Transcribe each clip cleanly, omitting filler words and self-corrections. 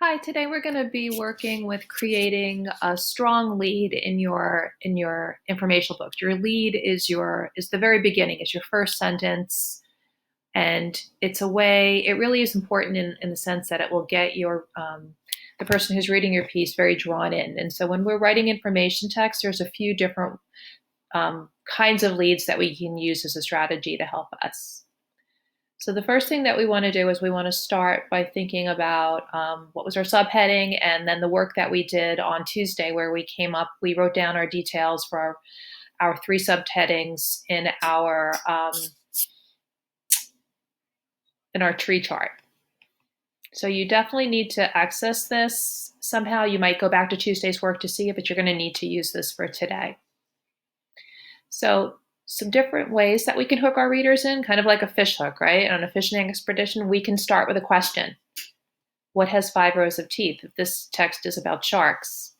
Hi, today we're going to be working with creating a strong lead in your informational book. Your lead is the very beginning, is your first sentence, and it really is important in the sense that it will get the person who's reading your piece very drawn in. And so when we're writing information text, there's a few different kinds of leads that we can use as a strategy to help us. So the first thing that we want to do is we want to start by thinking about what was our subheading, and then the work that we did on Tuesday where we wrote down our details for our three subheadings in our tree chart. So you definitely need to access this somehow. You might go back to Tuesday's work to see it, but you're going to need to use this for today. So some different ways that we can hook our readers in, kind of like a fish hook, right? On a fishing expedition, we can start with a question. What has 5 rows of teeth? If this text is about sharks.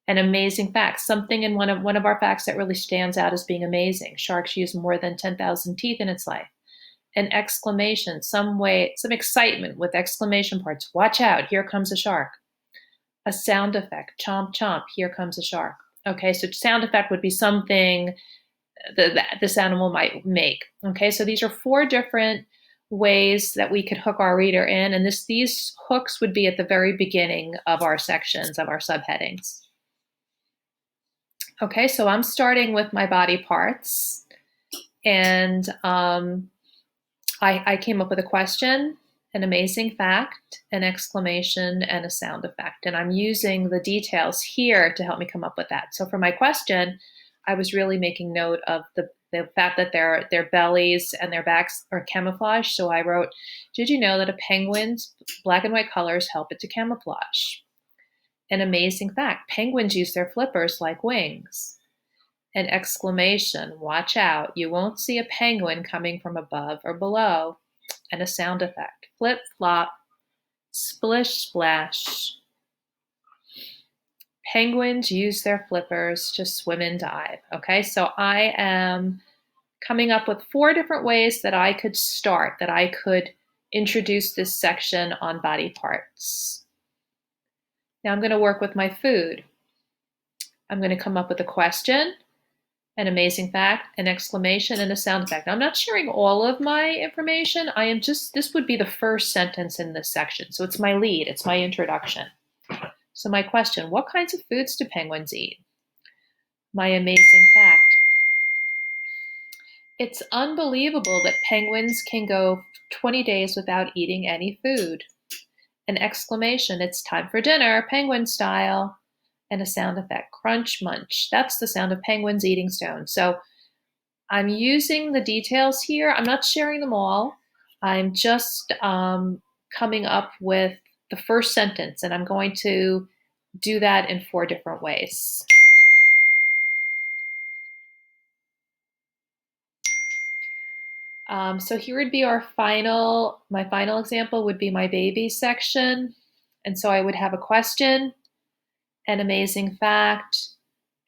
An amazing fact, something in one of our facts that really stands out as being amazing. Sharks use more than 10,000 teeth in its life. An exclamation, some excitement with exclamation parts. Watch out, here comes a shark. A sound effect, chomp, chomp, here comes a shark. Okay, so sound effect would be something this animal might make. Okay, so these are 4 different ways that we could hook our reader in, and these hooks would be at the very beginning of our sections, of our subheadings. Okay, so I'm starting with my body parts, and I came up with a question, an amazing fact, an exclamation, and a sound effect, and I'm using the details here to help me come up with that. So for my question, I was really making note of the fact that their bellies and their backs are camouflaged. So I wrote, did you know that a penguin's black and white colors help it to camouflage? An amazing fact, penguins use their flippers like wings. An exclamation, watch out, you won't see a penguin coming from above or below. And a sound effect, flip, flop, splish, splash. Penguins use their flippers to swim and dive. Okay, so I am coming up with 4 different ways that I could start, that I could introduce this section on body parts. Now I'm going to work with my food. I'm going to come up with a question, an amazing fact, an exclamation, and a sound effect. Now, I'm not sharing all of my information. This would be the first sentence in this section. So it's my lead, it's my introduction. So my question, what kinds of foods do penguins eat? My amazing fact. It's unbelievable that penguins can go 20 days without eating any food. An exclamation, it's time for dinner, penguin style. And a sound effect, crunch, munch. That's the sound of penguins eating stones. So I'm using the details here. I'm not sharing them all. I'm just coming up with the first sentence, and I'm going to do that in 4 different ways. So here would be my final example would be my baby section. And so I would have a question, an amazing fact,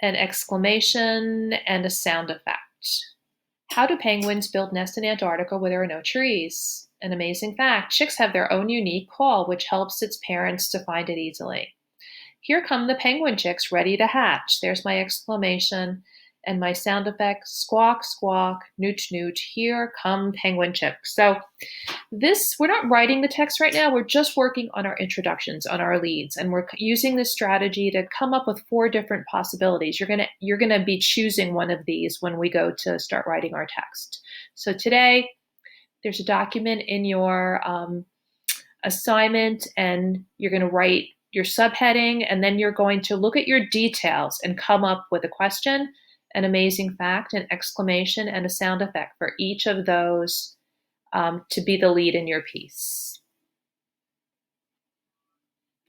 an exclamation, and a sound effect. How do penguins build nests in Antarctica where there are no trees? An amazing fact, chicks have their own unique call, which helps its parents to find it easily. Here come the penguin chicks ready to hatch. There's my exclamation and my sound effect, squawk, squawk, nooch, nooch. Here come penguin chicks. So we're not writing the text right now. We're just working on our introductions, on our leads, and we're using this strategy to come up with 4 different possibilities. You're gonna be choosing one of these when we go to start writing our text. So today, there's a document in your assignment, and you're going to write your subheading, and then you're going to look at your details and come up with a question, an amazing fact, an exclamation, and a sound effect for each of those to be the lead in your piece.